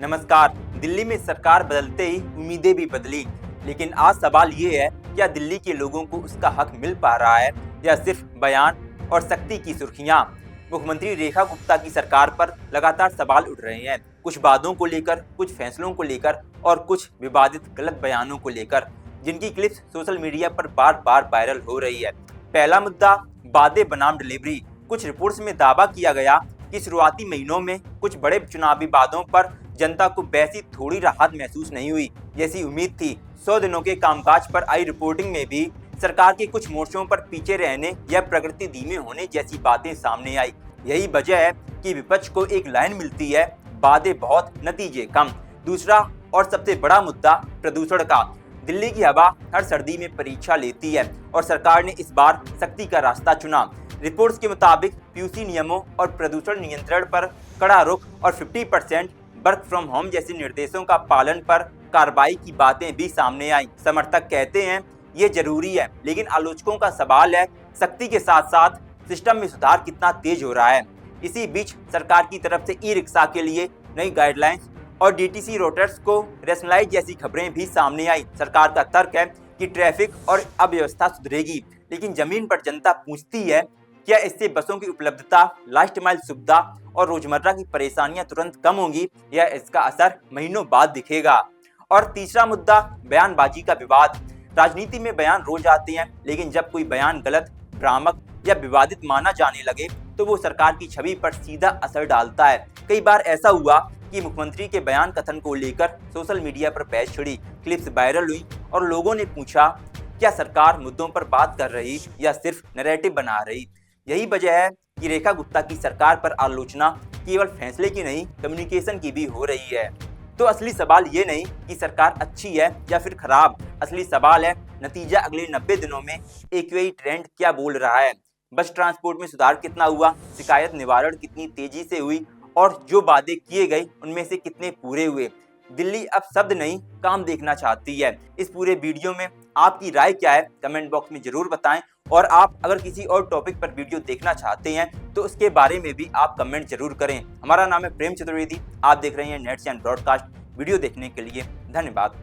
नमस्कार। दिल्ली में सरकार बदलते ही उम्मीदें भी बदली, लेकिन आज सवाल ये है, क्या दिल्ली के लोगों को उसका हक मिल पा रहा है या सिर्फ बयान और सख्ती की सुर्खियां। मुख्यमंत्री रेखा गुप्ता की सरकार पर लगातार सवाल उठ रहे हैं, कुछ वादों को लेकर, कुछ फैसलों को लेकर और कुछ विवादित गलत बयानों को लेकर, जिनकी क्लिप्स सोशल मीडिया पर बार बार वायरल हो रही है। पहला मुद्दा, वादे बनाम डिलीवरी। कुछ रिपोर्ट्स में दावा किया गया कि शुरुआती महीनों में कुछ बड़े चुनावी वादों पर जनता को वैसी थोड़ी राहत महसूस नहीं हुई जैसी उम्मीद थी। 100 दिनों के कामकाज पर आई रिपोर्टिंग में भी सरकार के कुछ मोर्चों पर पीछे रहने या प्रगति धीमे होने जैसी बातें सामने आई। यही वजह है कि विपक्ष को एक लाइन मिलती है, वादे बहुत, नतीजे कम। दूसरा और सबसे बड़ा मुद्दा, प्रदूषण का। दिल्ली की हवा हर सर्दी में परीक्षा लेती है और सरकार ने इस बार सख्ती का रास्ता चुना। रिपोर्ट्स के मुताबिक पीयूसी नियमों और प्रदूषण नियंत्रण पर कड़ा रुख और 50% वर्क फ्रॉम होम जैसे निर्देशों का पालन पर कार्रवाई की बातें भी सामने आई। समर्थक कहते हैं ये जरूरी है, लेकिन आलोचकों का सवाल है, सख्ती के साथ साथ सिस्टम में सुधार कितना तेज हो रहा है। इसी बीच सरकार की तरफ से ई रिक्शा के लिए नई गाइडलाइंस और डीटीसी रूटर्स को रैशनलाइज जैसी खबरें भी सामने आई। सरकार का तर्क है कि ट्रैफिक और अव्यवस्था सुधरेगी, लेकिन जमीन पर जनता पूछती है, क्या इससे बसों की उपलब्धता, लास्ट माइल सुविधा और रोजमर्रा की परेशानियां तुरंत कम होंगी या इसका असर महीनों बाद दिखेगा। और तीसरा मुद्दा, बयानबाजी का विवाद। राजनीति में बयान रोज आते हैं, लेकिन जब कोई बयान गलत, भ्रामक या विवादित माना जाने लगे तो वो सरकार की छवि पर सीधा असर डालता है। कई बार ऐसा हुआ कि मुख्यमंत्री के बयान कथन को लेकर सोशल मीडिया पर बहस छिड़ी, क्लिप्स वायरल हुई और लोगों ने पूछा, क्या सरकार मुद्दों पर बात कर रही या सिर्फ नैरेटिव बना रही। यही वजह है कि रेखा गुप्ता की सरकार पर आलोचना केवल फैसले की नहीं, कम्युनिकेशन की भी हो रही है। तो असली सवाल ये नहीं कि सरकार अच्छी है या फिर खराब, असली सवाल है नतीजा अगले 90 दिनों में एक्यूआई ट्रेंड क्या बोल रहा है। बस ट्रांसपोर्ट में सुधार कितना हुआ, शिकायत निवारण कितनी तेजी से हुई और जो वादे किए गए उनमें से कितने पूरे हुए। दिल्ली अब शब्द नहीं, काम देखना चाहती है। इस पूरे वीडियो में आपकी राय क्या है, कमेंट बॉक्स में जरूर बताएं। और आप अगर किसी और टॉपिक पर वीडियो देखना चाहते हैं तो उसके बारे में भी आप कमेंट जरूर करें। हमारा नाम है प्रेम चतुर्वेदी, आप देख रहे हैं नेट्स एंड ब्रॉडकास्ट। वीडियो देखने के लिए धन्यवाद।